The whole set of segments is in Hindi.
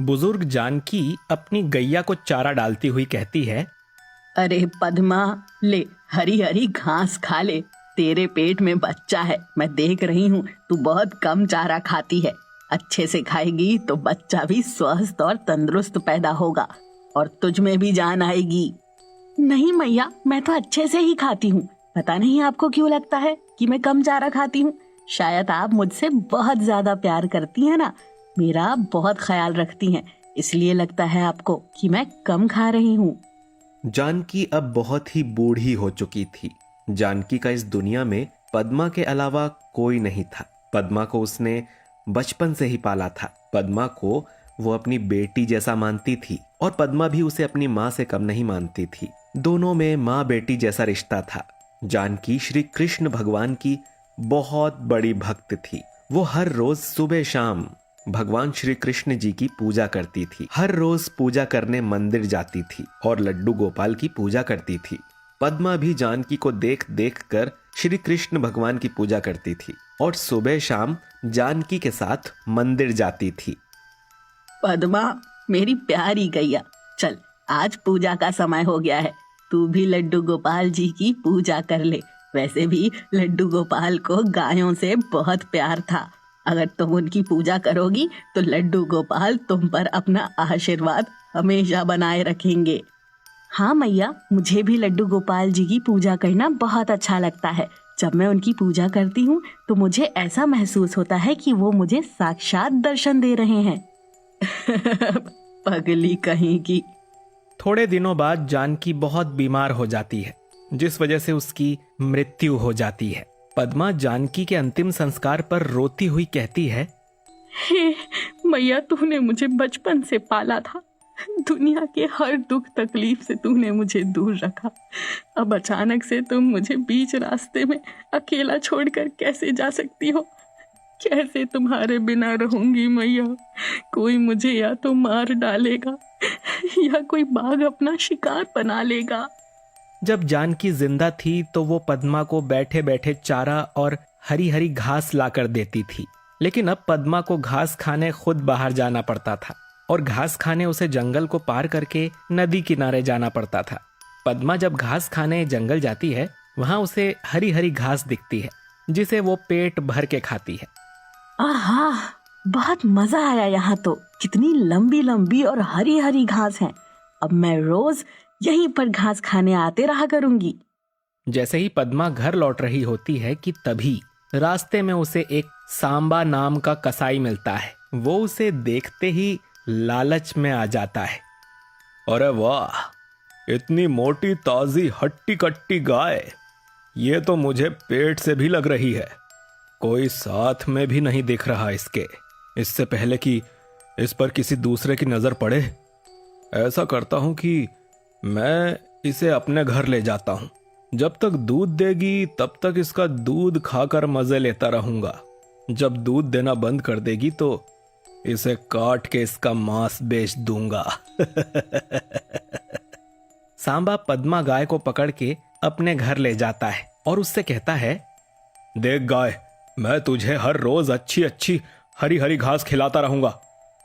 बुजुर्ग जानकी अपनी गैया को चारा डालती हुई कहती है, अरे पद्मा, ले हरी हरी घास खा ले। तेरे पेट में बच्चा है, मैं देख रही हूँ तू बहुत कम चारा खाती है। अच्छे से खाएगी तो बच्चा भी स्वस्थ और तंदुरुस्त पैदा होगा और तुझ में भी जान आएगी। नहीं मैया, मैं तो अच्छे से ही खाती हूँ। पता नहीं आपको क्यों लगता है कि मैं कम चारा खाती हूँ। शायद आप मुझसे बहुत ज्यादा प्यार करती हैं ना, मेरा बहुत ख्याल रखती हैं, इसलिए लगता है आपको कि मैं कम खा रही हूँ। जानकी अब बहुत ही बूढ़ी हो चुकी थी। जानकी का इस दुनिया में पद्मा के अलावा कोई नहीं था। पद्मा को उसने बचपन से ही पाला था। पद्मा को वो अपनी बेटी जैसा मानती थी और पद्मा भी उसे अपनी माँ से कम नहीं मानती थी। दोनों में माँ बेटी जैसा रिश्ता था। जानकी श्री कृष्ण भगवान की बहुत बड़ी भक्त थी। वो हर रोज सुबह शाम भगवान श्री कृष्ण जी की पूजा करती थी। हर रोज पूजा करने मंदिर जाती थी और लड्डू गोपाल की पूजा करती थी। पद्मा भी जानकी को देख देख कर श्री कृष्ण भगवान की पूजा करती थी और सुबह शाम जानकी के साथ मंदिर जाती थी। पद्मा, मेरी प्यारी गैया, चल आज पूजा का समय हो गया है। तू भी लड्डू गोपाल जी की पूजा कर ले। वैसे भी लड्डू गोपाल को गायों से बहुत प्यार था। अगर तुम उनकी पूजा करोगी तो लड्डू गोपाल तुम पर अपना आशीर्वाद हमेशा बनाए रखेंगे। हाँ मैया, मुझे भी लड्डू गोपाल जी की पूजा करना बहुत अच्छा लगता है। जब मैं उनकी पूजा करती हूँ तो मुझे ऐसा महसूस होता है कि वो मुझे साक्षात दर्शन दे रहे हैं। पगली कहीं की। थोड़े दिनों बाद जानकी बहुत बीमार हो जाती है, जिस वजह से उसकी मृत्यु हो जाती है। पद्मा जानकी के अंतिम संस्कार पर रोती हुई कहती है, हे मैया, तूने मुझे बचपन से पाला था। दुनिया के हर दुख तकलीफ से तूने मुझे दूर रखा। अब अचानक से तुम मुझे बीच रास्ते में अकेला छोड़कर कैसे जा सकती हो? कैसे तुम्हारे बिना रहूंगी मैया? कोई मुझे या तो मार डालेगा या कोई बाघ अपना शिकार बना लेगा। जब जानकी जिंदा थी तो वो पद्मा को बैठे बैठे चारा और हरी हरी घास लाकर देती थी। लेकिन अब पद्मा को घास खाने खुद बाहर जाना पड़ता था और घास खाने उसे जंगल को पार करके नदी किनारे जाना पड़ता था। पद्मा जब घास खाने जंगल जाती है, वहां उसे हरी हरी घास दिखती है, जिसे वो पेट भर के खाती है। आहा, बहुत मजा आया। यहाँ तो कितनी लंबी लंबी और हरी हरी घास है। अब मैं रोज यहीं पर घास खाने आते रहा करूंगी। जैसे ही पद्मा घर लौट रही होती है कि तभी रास्ते में उसे एक सांबा नाम का कसाई मिलता है। वो उसे देखते ही लालच में आ जाता है। अरे वाह, इतनी मोटी ताजी हट्टी कट्टी गाय, ये तो मुझे पेट से भी लग रही है। कोई साथ में भी नहीं दिख रहा इसके। इससे पहले कि इस पर किसी दूसरे की नजर पड़े, ऐसा करता हूं कि मैं इसे अपने घर ले जाता हूं। जब तक दूध देगी तब तक इसका दूध खाकर मजे लेता रहूंगा। जब दूध देना बंद कर देगी तो इसे काट के इसका मांस बेच दूंगा। सांबा पद्मा गाय को पकड़ के अपने घर ले जाता है और उससे कहता है, देख गाय, मैं तुझे हर रोज अच्छी अच्छी हरी हरी घास खिलाता रहूंगा,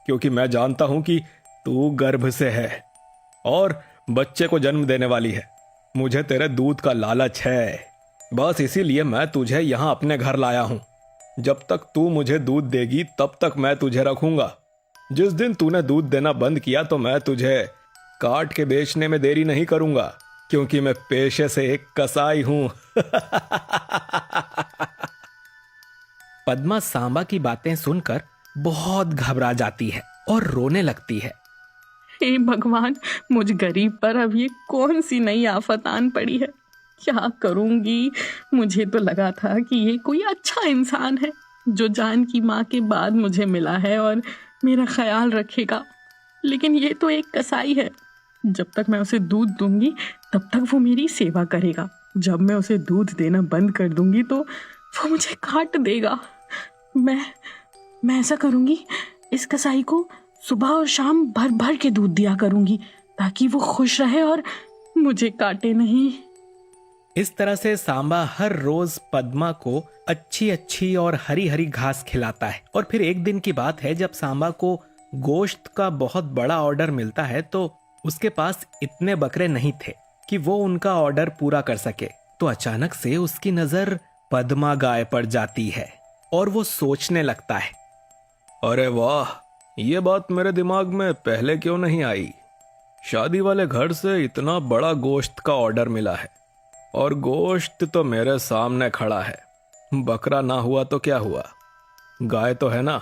क्योंकि मैं जानता हूं कि तू गर्भ से है और बच्चे को जन्म देने वाली है। मुझे तेरे दूध का लालच है, बस इसीलिए मैं तुझे यहां अपने घर लाया हूं। जब तक तू मुझे दूध देगी तब तक मैं तुझे रखूंगा। जिस दिन तूने दूध देना बंद किया तो मैं तुझे काट के बेचने में देरी नहीं करूंगा, क्योंकि मैं पेशे से एक कसाई हूं। पद्मा सांबा की बातें सुनकर बहुत घबरा जाती है और रोने लगती है। हे भगवान, मुझ गरीब पर अब ये कौन सी नई आफत आन पड़ी है? क्या करूंगी? मुझे तो लगा था कि ये कोई अच्छा इंसान है जो जान की माँ के बाद मुझे मिला है और मेरा ख्याल रखेगा, लेकिन ये तो एक कसाई है। जब तक मैं उसे दूध दूंगी तब तक वो मेरी सेवा करेगा। जब मैं उसे दूध देना बंद कर दूंगी तो वो मुझे काट देगा। मैं ऐसा करूंगी, इस कसाई को सुबह और शाम भर भर के दूध दिया करूंगी ताकि वो खुश रहे और मुझे काटे नहीं। इस तरह से सांबा हर रोज पद्मा को अच्छी अच्छी और हरी हरी घास खिलाता है। और फिर एक दिन की बात है, जब सांबा को गोश्त का बहुत बड़ा ऑर्डर मिलता है तो उसके पास इतने बकरे नहीं थे कि वो उनका ऑर्डर पूरा कर सके। तो अचानक से उसकी नजर पद्मा गाय पर जाती है और वो सोचने लगता है, अरे वाह, ये बात मेरे दिमाग में पहले क्यों नहीं आई। शादी वाले घर से इतना बड़ा गोश्त का ऑर्डर मिला है और गोश्त तो मेरे सामने खड़ा है। बकरा ना हुआ तो क्या हुआ, गाय तो है ना।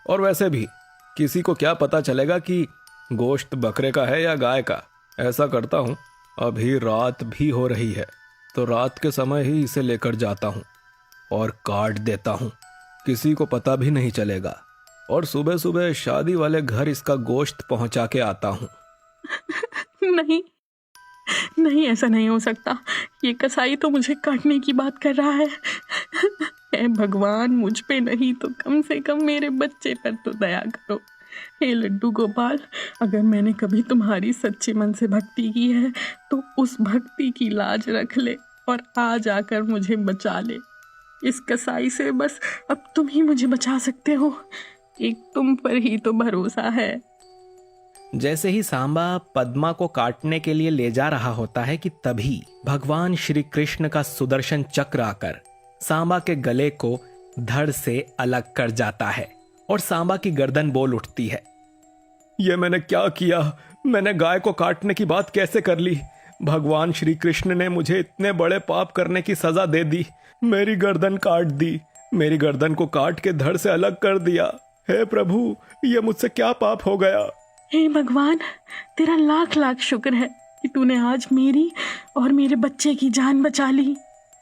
और वैसे भी किसी को क्या पता चलेगा कि गोश्त बकरे का है या गाय का। ऐसा करता हूँ, अभी रात भी हो रही है तो रात के समय ही इसे लेकर जाता हूँ और काट देता हूँ, किसी को पता भी नहीं चलेगा। और सुबह सुबह शादी वाले घर इसका गोश्त पहुंचा के आता हूँ। नहीं नहीं, ऐसा नहीं हो सकता। ये कसाई तो मुझे काटने की बात कर रहा है। हे भगवान, मुझ पे नहीं तो कम से कम मेरे बच्चे पर तो दया करो। हे लड्डू गोपाल, अगर मैंने कभी तुम्हारी सच्चे मन से भक्ति की है तो उस भक्ति की लाज रख ले और आज आकर मुझे बचा ले। इस कसाई से बस अब तुम ही मुझे बचा सकते हो। एक तुम पर ही तो भरोसा है। जैसे ही सांबा पद्मा को काटने के लिए ले जा रहा होता है कि तभी भगवान श्री कृष्ण का सुदर्शन चक्र आकर सांबा के गले को धड़ से अलग कर जाता है और सांबा की गर्दन बोल उठती है, ये मैंने क्या किया? मैंने गाय को काटने की बात कैसे कर ली? भगवान श्री कृष्ण ने मुझे इतने बड़े पाप करने की सजा दे दी। मेरी गर्दन काट दी, मेरी गर्दन को काट के धड़ से अलग कर दिया। हे प्रभु, ये मुझसे क्या पाप हो गया? हे भगवान, तेरा लाख लाख शुक्र है कि तूने आज मेरी और मेरे बच्चे की जान बचा ली।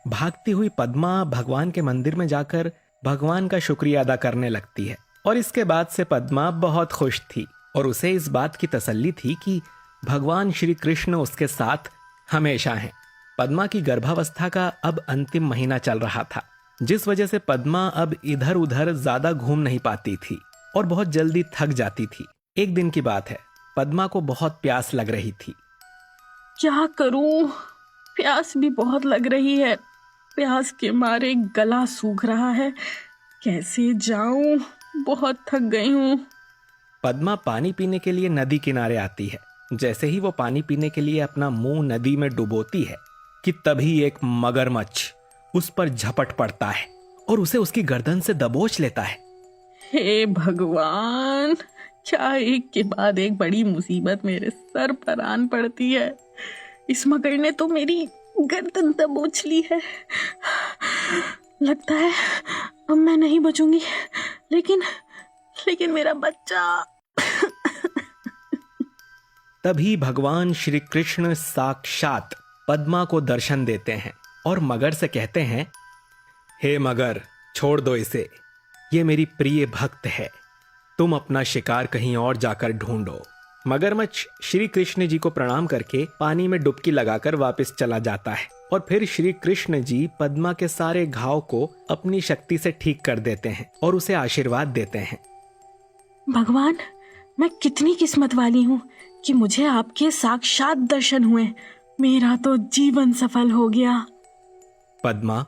भागती हुई पद्मा भगवान के मंदिर में जाकर भगवान का शुक्रिया अदा करने लगती है। और इसके बाद से पद्मा बहुत खुश थी और उसे इस बात की तसल्ली थी कि भगवान श्री कृष्ण उसके साथ हमेशा हैं। पद्मा की गर्भावस्था का अब अंतिम महीना चल रहा था, जिस वजह से पद्मा अब इधर उधर ज्यादा घूम नहीं पाती थी और बहुत जल्दी थक जाती थी। एक दिन की बात है, पद्मा को बहुत प्यास लग रही थी। क्या करूं, प्यास भी बहुत लग रही है। प्यास के मारे गला सूख रहा है। कैसे जाऊं, बहुत थक गई हूं। पद्मा पानी पीने के लिए नदी किनारे आती है। जैसे ही वो पानी पीने के लिए अपना मुंह नदी में डुबोती है कि तभी एक मगरमच्छ उस पर झपट पड़ता है और उसे उसकी गर्दन से दबोच लेता है। हे भगवान, क्या एक के बाद एक बड़ी मुसीबत मेरे सर पर आन पड़ती है। इस मगर ने तो मेरी गर्दन दबोच ली है। लगता है अब मैं नहीं बचूंगी। लेकिन मेरा बच्चा। तभी भगवान श्री कृष्ण साक्षात पद्मा को दर्शन देते हैं और मगर से कहते हैं, हे मगर, छोड़ दो इसे, ये मेरी प्रिय भक्त है, तुम अपना शिकार कहीं और जाकर ढूंढो। मगरमच्छ श्री कृष्ण जी को प्रणाम करके पानी में डुबकी लगाकर वापस चला जाता है और फिर श्री कृष्ण जी पद्मा के सारे घाव को अपनी शक्ति से ठीक कर देते हैं और उसे आशीर्वाद देते हैं। भगवान, मैं कितनी किस्मत वाली हूँ कि मुझे आपके साक्षात दर्शन हुए। मेरा तो जीवन सफल हो गया। पद्मा,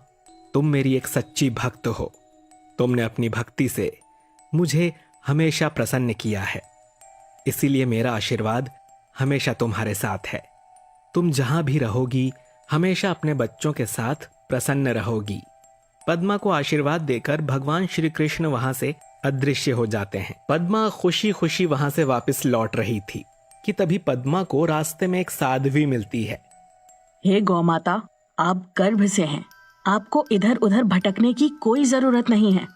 तुम मेरी एक सच्ची भक्त हो। तुमने अपनी भक्ति से मुझे हमेशा प्रसन्न किया है, इसीलिए मेरा आशीर्वाद हमेशा तुम्हारे साथ है। तुम जहां भी रहोगी हमेशा अपने बच्चों के साथ प्रसन्न रहोगी। पद्मा को आशीर्वाद देकर भगवान श्री कृष्ण वहां से अदृश्य हो जाते हैं। पद्मा खुशी खुशी वहां से वापस लौट रही थी कि तभी पद्मा को रास्ते में एक साध्वी मिलती है। हे गौमाता, आप गर्भ से हैं, आपको इधर उधर भटकने की कोई जरूरत नहीं है।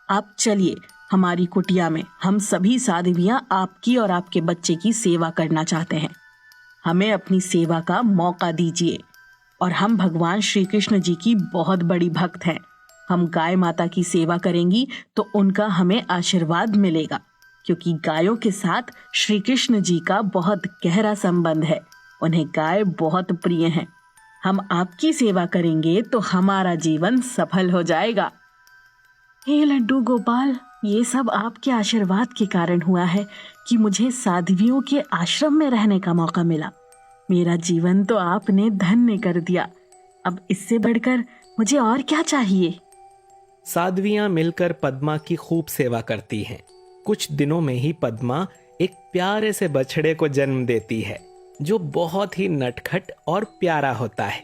आप चलिए हमारी कुटिया में। हम सभी साध्वियां आपकी और आपके बच्चे की सेवा करना चाहते हैं। हमें अपनी सेवा का मौका दीजिए। और हम भगवान श्री कृष्ण जी की बहुत बड़ी भक्त हैं। हम गाय माता की सेवा करेंगी तो उनका हमें आशीर्वाद मिलेगा, क्योंकि गायों के साथ श्री कृष्ण जी का बहुत गहरा संबंध है। उन्हें गाय बहुत प्रिय हैं। हम आपकी सेवा करेंगे तो हमारा जीवन सफल हो जाएगा। हे लड्डू गोपाल, ये सब आपके आशीर्वाद के कारण हुआ है कि मुझे साध्वियों के आश्रम में रहने का मौका मिला। मेरा जीवन तो आपने धन्य कर दिया। अब इससे बढ़कर मुझे और क्या चाहिए। साध्वियां मिलकर पद्मा की खूब सेवा करती हैं कुछ दिनों में ही पद्मा एक प्यारे से बछड़े को जन्म देती है जो बहुत ही नटखट और प्यारा होता है।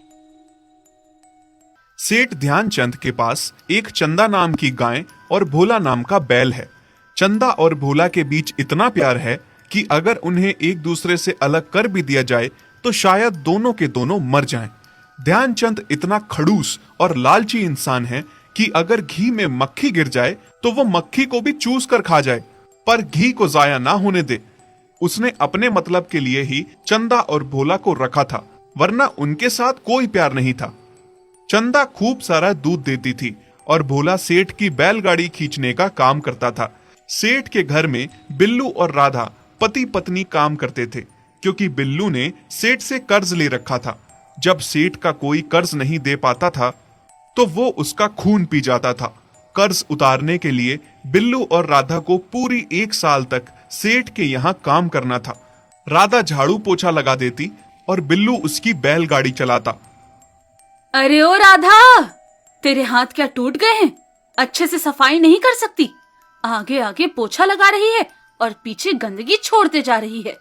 सेठ ध्यानचंद के पास एक चंदा नाम की गाय और भोला नाम का बैल है। चंदा और भोला के बीच इतना प्यार है कि अगर उन्हें एक दूसरे से अलग कर भी दिया जाए तो शायद दोनों के दोनों मर जाएं। ध्यानचंद इतना खड़ूस और लालची इंसान है कि अगर घी में मक्खी गिर जाए तो वो मक्खी को भी चूस कर खा जाए, पर घी को जाया ना होने दे। उसने अपने मतलब के लिए ही चंदा और भोला को रखा था, वरना उनके साथ कोई प्यार नहीं था। चंदा खूब सारा दूध देती थी और भोला सेठ की बैलगाड़ी खींचने का काम करता था। सेठ के घर में बिल्लू और राधा पति पत्नी काम करते थे, क्योंकि बिल्लू ने सेठ से कर्ज ले रखा था। जब सेठ का कोई कर्ज नहीं दे पाता था तो वो उसका खून पी जाता था। कर्ज उतारने के लिए बिल्लू और राधा को पूरी 1 साल तक सेठ के यहाँ काम करना था। राधा झाड़ू पोछा लगा देती और बिल्लू उसकी बैलगाड़ी चलाता। अरे ओ राधा, तेरे हाथ क्या टूट गए हैं? अच्छे से सफाई नहीं कर सकती। आगे आगे पोछा लगा रही है और पीछे गंदगी छोड़ते जा रही है।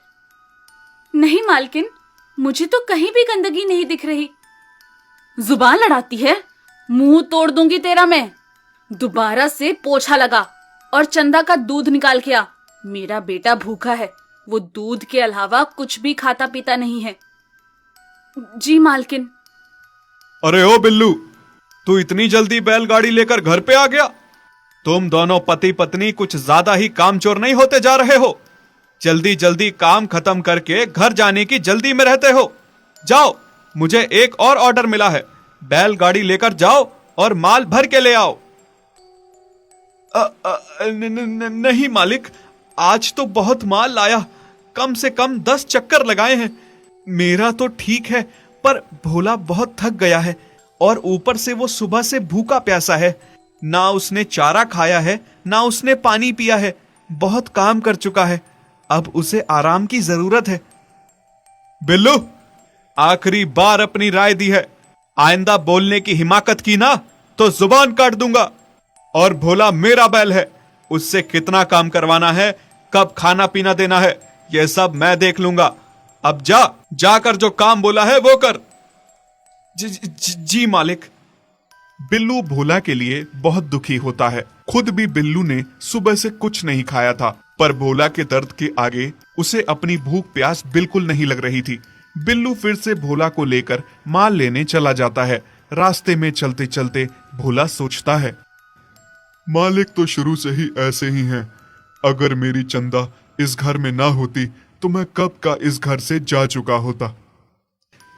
नहीं मालकिन, मुझे तो कहीं भी गंदगी नहीं दिख रही। जुबान लड़ाती है, मुंह तोड़ दूंगी तेरा मैं। दोबारा से पोछा लगा और चंदा का दूध निकाल के आ। मेरा बेटा भूखा है, वो दूध के अलावा कुछ भी खाता पीता नहीं है। जी मालकिन। अरे ओ बिल्लू, तू इतनी जल्दी बैलगाड़ी लेकर घर पे आ गया? तुम दोनों पति पत्नी कुछ ज्यादा ही कामचोर नहीं होते जा रहे हो? जल्दी जल्दी काम खत्म करके घर जाने की जल्दी में रहते हो। जाओ, मुझे एक और ऑर्डर मिला है, बैलगाड़ी लेकर जाओ और माल भर के ले आओ। नहीं मालिक, आज तो बहुत माल लाया, कम से कम 10 चक्कर लगाए हैं। मेरा तो ठीक है, पर भोला बहुत थक गया है और ऊपर से वो सुबह से भूखा प्यासा है। ना उसने चारा खाया है, ना उसने पानी पिया है। बहुत काम कर चुका है, अब उसे आराम की जरूरत है। बिल्लू, आखिरी बार अपनी राय दी है। आइंदा बोलने की हिमाकत की ना तो जुबान काट दूंगा। और भोला मेरा बैल है, उससे कितना काम करवाना है, कब खाना पीना देना है, यह सब मैं देख लूंगा। अब जाकर जो काम बोला है वो कर। जी मालिक। बिल्लू भोला के लिए बहुत दुखी होता है। खुद भी बिल्लू ने सुबह से कुछ नहीं खाया था, पर भोला के दर्द के आगे उसे अपनी भूख प्यास बिल्कुल नहीं लग रही थी। बिल्लू फिर से भोला को लेकर माल लेने चला जाता है। रास्ते में चलते चलते भोला सोचता है, मालिक तो शुरू से ही ऐसे ही हैं। अगर मेरी चंदा इस घर में ना होती तो मैं कब का इस घर से जा चुका होता।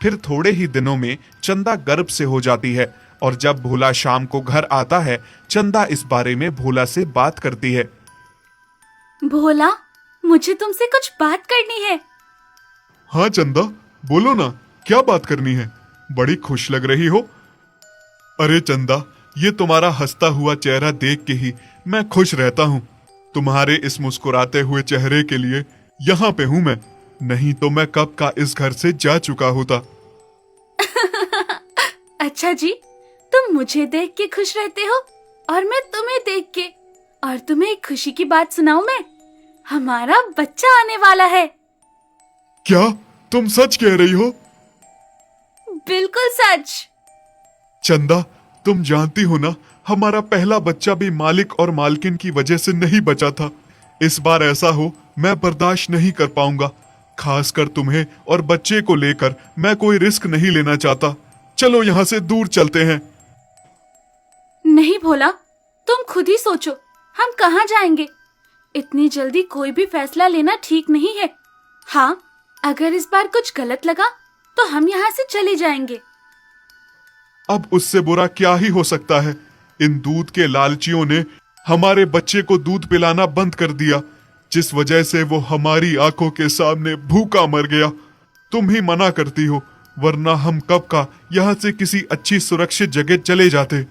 फिर थोड़े ही दिनों में चंदा गर्भ से हो जाती है और जब भोला शाम को घर आता है, चंदा इस बारे में भोला से बात करती है। भोला, मुझे तुमसे कुछ बात करनी है। हाँ चंदा, बोलो ना, क्या बात करनी है? बड़ी खुश लग रही हो। अरे चंदा, ये तुम्हारा हंसता हुआ चेहरा देख के ही मैं खुश रहता हूँ। तुम्हारे इस मुस्कुराते हुए चेहरे के लिए यहाँ पे हूँ मैं, नहीं तो मैं कब का इस घर से जा चुका होता। अच्छा जी, तुम मुझे देख के खुश रहते हो और मैं तुम्हें देख के। और तुम्हें एक खुशी की बात सुनाऊं मैं? हमारा बच्चा आने वाला है। क्या तुम सच कह रही हो? बिल्कुल सच। चंदा, तुम जानती हो ना, हमारा पहला बच्चा भी मालिक और मालकिन की वजह से नहीं बचा था। इस बार ऐसा हो मैं बर्दाश्त नहीं कर पाऊंगा। खासकर तुम्हें और बच्चे को लेकर मैं कोई रिस्क नहीं लेना चाहता। चलो यहाँ से दूर चलते हैं। नहीं भोला, तुम खुद ही सोचो, हम कहाँ जाएंगे? इतनी जल्दी कोई भी फैसला लेना ठीक नहीं है। हाँ, अगर इस बार कुछ गलत लगा तो हम यहाँ से चले जाएंगे। अब उससे बुरा क्या ही हो सकता है? इन दूध के लालचियों ने हमारे बच्चे को दूध पिलाना बंद कर दिया, जिस वजह से वो हमारी आंखों के सामने भूखा मर गया। तुम ही मना करती हो, वरना हम कब का यहाँ से किसी अच्छी सुरक्षित जगह चले जाते।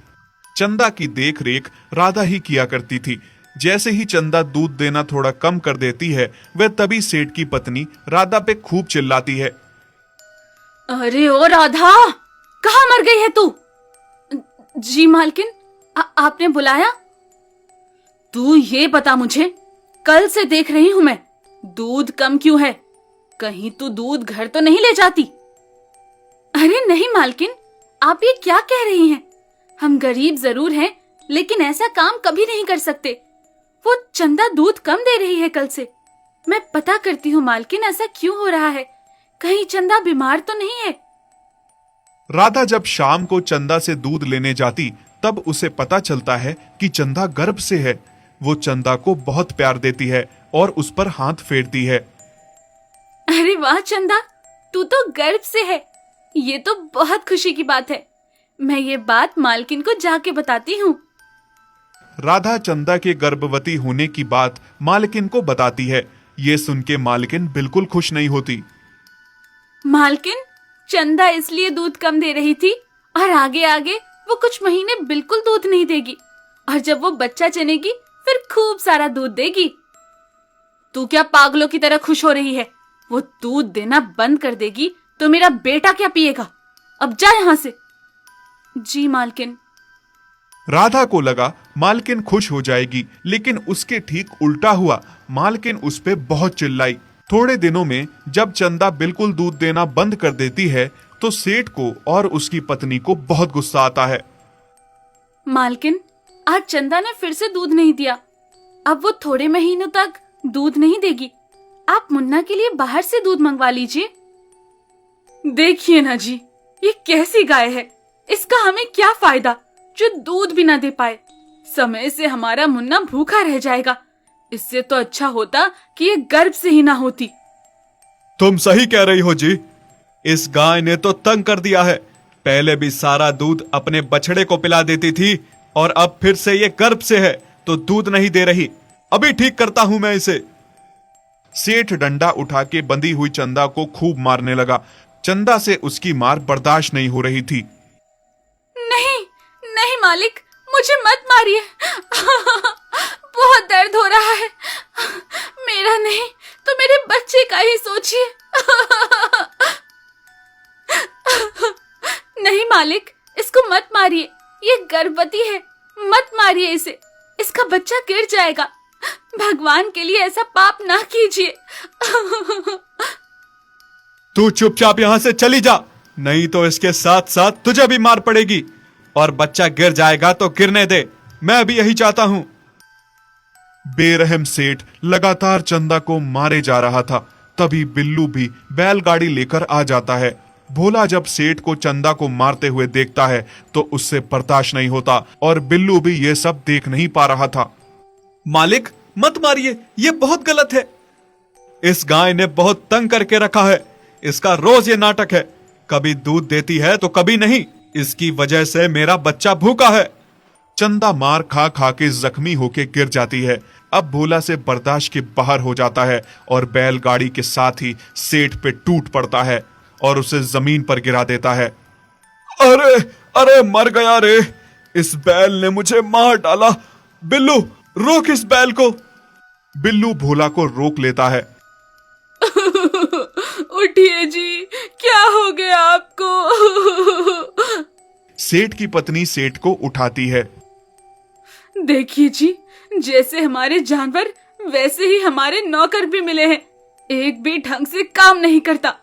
चंदा की देख रेख राधा ही किया करती थी। जैसे ही चंदा दूध देना थोड़ा कम कर देती है, वह तभी सेठ की पत्नी राधा पे खूब चिल्लाती है। अरे ओ राधा, कहाँ मर गई है तू? जी मालकिन, आपने बुलाया? तू ये बता मुझे, कल से देख रही हूं मैं, दूध कम क्यों है? कहीं तू दूध घर तो नहीं ले जाती? अरे नहीं मालकिन, आप ये क्या कह रही हैं? हम गरीब जरूर हैं, लेकिन ऐसा काम कभी नहीं कर सकते। वो चंदा दूध कम दे रही है कल से। मैं पता करती हूँ मालकिन, ऐसा क्यों हो रहा है? कहीं चंदा बीमार तो नहीं है? राधा जब शाम को चंदा से दूध लेने जाती तब उसे पता चलता है कि चंदा गर्भ से है। वो चंदा को बहुत प्यार देती है और उस पर हाथ फेरती है। अरे वाह चंदा, तू तो गर्भ से है। ये तो बहुत खुशी की बात है। मैं ये बात मालकिन को जाके बताती हूँ। राधा चंदा के गर्भवती होने की बात मालकिन को बताती है। ये सुन के मालकिन बिल्कुल खुश नहीं होती। मालकिन, चंदा इसलिए दूध कम दे रही थी और आगे आगे वो कुछ महीने बिल्कुल दूध नहीं देगी, और जब वो बच्चा जनेगी फिर खूब सारा दूध देगी। तू क्या पागलों की तरह खुश हो रही है? वो दूध देना बंद कर देगी तो मेरा बेटा क्या पिएगा? अब जा यहां से। जी मालकिन। राधा को लगा मालकिन खुश हो जाएगी, लेकिन उसके ठीक उल्टा हुआ। मालकिन उस पे बहुत चिल्लाई। थोड़े दिनों में जब चंदा बिल्कुल दूध देना बंद कर देती है तो सेठ को और उसकी पत्नी को बहुत गुस्सा आता है। मालकिन, आज चंदा ने फिर से दूध नहीं दिया। अब वो थोड़े महीनों तक दूध नहीं देगी। आप मुन्ना के लिए बाहर से दूध मंगवा लीजिए। देखिए ना जी, ये कैसी गाय है? इसका हमें क्या फायदा जो दूध भी ना दे पाए? समय से हमारा मुन्ना भूखा रह जाएगा। इससे तो अच्छा होता कि ये गर्भ से ही ना होती। तुम सही कह रही हो जी। इस गाय ने तो तंग कर दिया है। पहले भी सारा दूध अपने बछड़े को पिला देती थी और अब फिर से ये गर्भ से है तो दूध नहीं दे रही। अभी ठीक करता हूं मैं इसे। सेठ डंडा उठा के बंधी हुई चंदा को खूब मारने लगा। चंदा से उसकी मार बर्दाश्त नहीं हो रही थी। नहीं नहीं मालिक, मुझे मत मारिए। बहुत दर्द हो रहा है। मेरा नहीं तो मेरे बच्चे का ही सोचिए। नहीं मालिक, इसको मत मारिए। ये गर्भवती है, मत मारिए इसे। इसका बच्चा गिर जाएगा। भगवान के लिए ऐसा पाप ना कीजिए। तू चुपचाप यहां से चली जा, नहीं तो इसके साथ साथ तुझे भी मार पड़ेगी। और बच्चा गिर जाएगा तो गिरने दे, मैं भी यही चाहता हूं। बेरहम सेठ लगातार चंदा को मारे जा रहा था। तभी बिल्लू भी बैलगाड़ी लेकर आ जाता है। भोला जब सेठ को चंदा को मारते हुए देखता है तो उससे बर्दाश्त नहीं होता और बिल्लू भी ये सब देख नहीं पा रहा था। मालिक, मत मारिए, ये बहुत गलत है। इस गाय ने बहुत तंग करके रखा है। इसका रोज ये नाटक है, कभी दूध देती है तो कभी नहीं। इसकी वजह से मेरा बच्चा भूखा है। चंदा मार खा खा के जख्मी होके गिर जाती है। अब भोला से बर्दाश्त के बाहर हो जाता है और बैलगाड़ी के साथ ही सेठ पे टूट पड़ता है और उसे जमीन पर गिरा देता है। अरे अरे, मर गया रे, इस बैल ने मुझे मार डाला। बिल्लू, रोक इस बैल को। बिल्लू भोला को रोक लेता है। उठिए जी, क्या हो गया आपको? सेठ की पत्नी सेठ को उठाती है। देखिए जी, जैसे हमारे जानवर वैसे ही हमारे नौकर भी मिले हैं। एक भी ढंग से काम नहीं करता।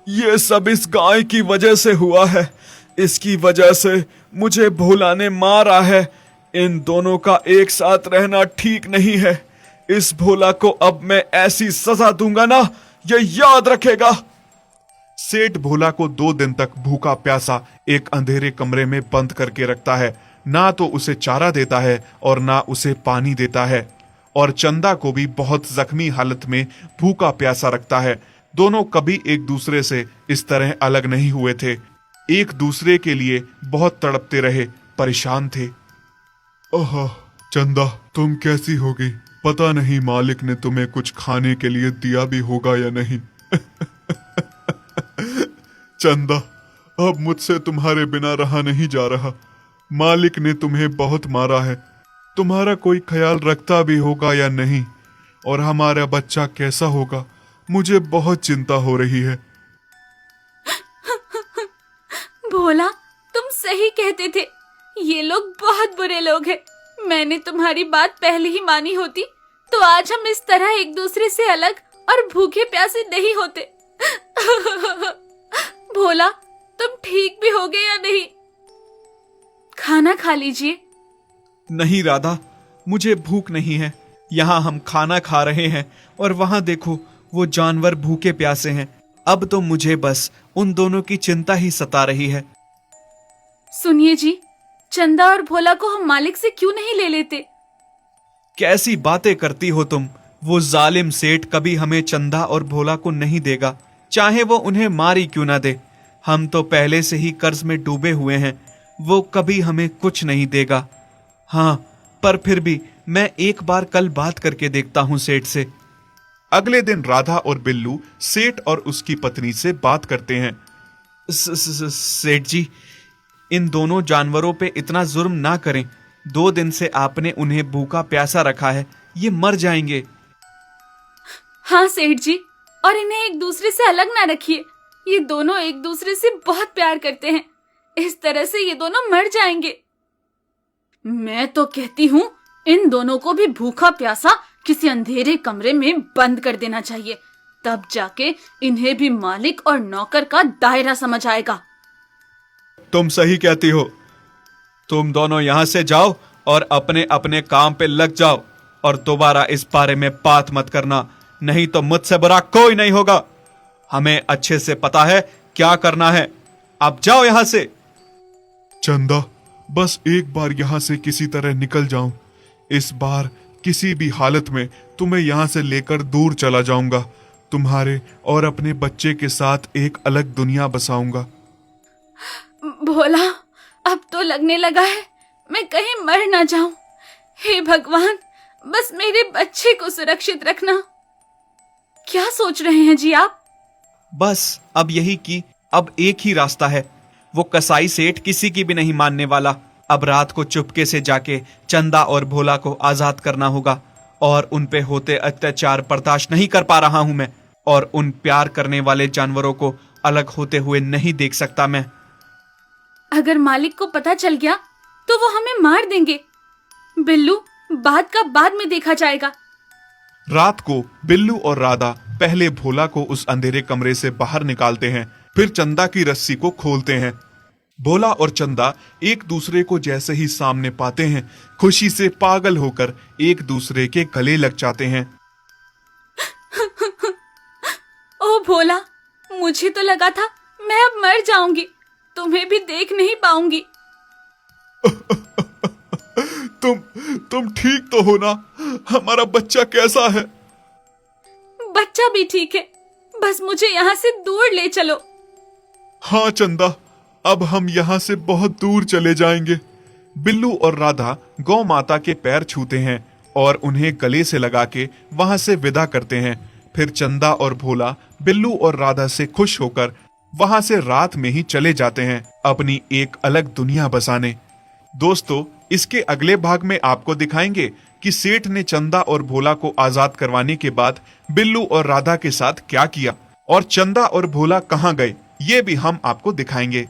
ये सब इस गाय की वजह से हुआ है। इसकी वजह से मुझे भोला ने मारा है। इन दोनों का एक साथ रहना ठीक नहीं है। इस भोला को अब मैं ऐसी सजा दूंगा ना, ये याद रखेगा। सेठ भोला को 2 दिन तक भूखा प्यासा एक अंधेरे कमरे में बंद करके रखता है। ना तो उसे चारा देता है और ना उसे पानी देता है, और चंदा को भी बहुत जख्मी हालत में भूखा प्यासा रखता है। दोनों कभी एक दूसरे से इस तरह अलग नहीं हुए थे। एक दूसरे के लिए बहुत तड़पते रहे, परेशान थे। ओह चंदा, तुम कैसी होगी? पता नहीं मालिक ने तुम्हें कुछ खाने के लिए दिया भी होगा या नहीं। चंदा, अब मुझसे तुम्हारे बिना रहा नहीं जा रहा। मालिक ने तुम्हें बहुत मारा है। तुम्हारा कोई ख्याल रखता भी होगा या नहीं, और हमारा बच्चा कैसा होगा, मुझे बहुत चिंता हो रही है। भोला, तुम सही कहते थे। ये लोग बहुत बुरे लोग हैं। मैंने तुम्हारी बात पहले ही मानी होती तो आज हम इस तरह एक दूसरे से अलग और भूखे प्यासे नहीं होते। भोला, तुम ठीक भी होगे या नहीं? खाना खा लीजिए। नहीं राधा, मुझे भूख नहीं है। यहाँ हम खाना खा रहे हैं और वहां देखो, वो जानवर भूखे प्यासे हैं। अब तो मुझे बस उन दोनों की चिंता ही सता रही है। सुनिए जी, चंदा और भोला को हम मालिक से क्यों नहीं ले लेते? कैसी बातें करती हो तुम? वो जालिम सेठ कभी हमें चंदा और भोला को नहीं देगा, चाहे वो उन्हें मार ही क्यों ना दे। हम तो पहले से ही कर्ज में डूबे हुए हैं, वो कभी हमें कुछ नहीं देगा। हाँ, पर फिर भी मैं एक बार कल बात करके देखता हूँ सेठ से। अगले दिन राधा और बिल्लू सेठ और उसकी पत्नी से बात करते हैं। सेठ जी, इन दोनों जानवरों पे इतना जुर्म ना करें। 2 दिन से आपने उन्हें भूखा प्यासा रखा है, ये मर जाएंगे। हाँ सेठ जी, और इन्हें एक दूसरे से अलग ना रखिए। ये दोनों एक दूसरे से बहुत प्यार करते हैं, इस तरह से ये दोनों मर जाएंगे। मैं तो कहती हूँ इन दोनों को भी भूखा प्यासा किसी अंधेरे कमरे में बंद कर देना चाहिए, तब जाके इन्हें भी मालिक और नौकर का दायरा समझ आएगा। तुम सही कहती हो। तुम दोनों यहां से जाओ और अपने अपने काम पे लग जाओ, और दोबारा इस बारे में बात मत करना, नहीं तो मुझसे बुरा कोई नहीं होगा। हमें अच्छे से पता है क्या करना है। अब जाओ यहां से। चंदा, बस एक बार यहाँ से किसी तरह निकल जाऊं। इस बार किसी भी हालत में तुम्हें यहाँ से लेकर दूर चला जाऊंगा। तुम्हारे और अपने बच्चे के साथ एक अलग दुनिया बसाऊंगा। भोला, अब तो लगने लगा है मैं कहीं मर ना जाऊं। हे भगवान, बस मेरे बच्चे को सुरक्षित रखना। क्या सोच रहे हैं जी आप? बस अब यही कि अब एक ही रास्ता है। वो कसाई सेठ किसी की भी नहीं मानने वाला। अब रात को चुपके से जाके चंदा और भोला को आजाद करना होगा, और उन पे होते अत्याचार बर्दाश्त नहीं कर पा रहा हूं मैं, और उन प्यार करने वाले जानवरों को अलग होते हुए नहीं देख सकता मैं। अगर मालिक को पता चल गया तो वो हमें मार देंगे। बिल्लू, बात का बाद में देखा जाएगा। रात को बिल्लू और राधा पहले भोला को उस अंधेरे कमरे से बाहर निकालते हैं, फिर चंदा की रस्सी को खोलते हैं। भोला और चंदा एक दूसरे को जैसे ही सामने पाते हैं, खुशी से पागल होकर एक दूसरे के गले लग जाते हैं। ओ भोला, मुझे तो लगा था मैं अब मर जाऊंगी, तुम्हें भी देख नहीं पाऊंगी। तुम ठीक तो हो ना? हमारा बच्चा कैसा है? बच्चा भी ठीक है, बस मुझे यहाँ से दूर ले चलो। हाँ चंदा, अब हम यहाँ से बहुत दूर चले जाएंगे। बिल्लू और राधा गौ माता के पैर छूते हैं और उन्हें गले से लगा के वहां से विदा करते हैं। फिर चंदा और भोला बिल्लू और राधा से खुश होकर वहां से रात में ही चले जाते हैं अपनी एक अलग दुनिया बसाने। दोस्तों, इसके अगले भाग में आपको दिखाएंगे कि सेठ ने चंदा और भोला को आजाद करवाने के बाद बिल्लू और राधा के साथ क्या किया, और चंदा और भोला कहाँ गए, ये भी हम आपको दिखाएंगे।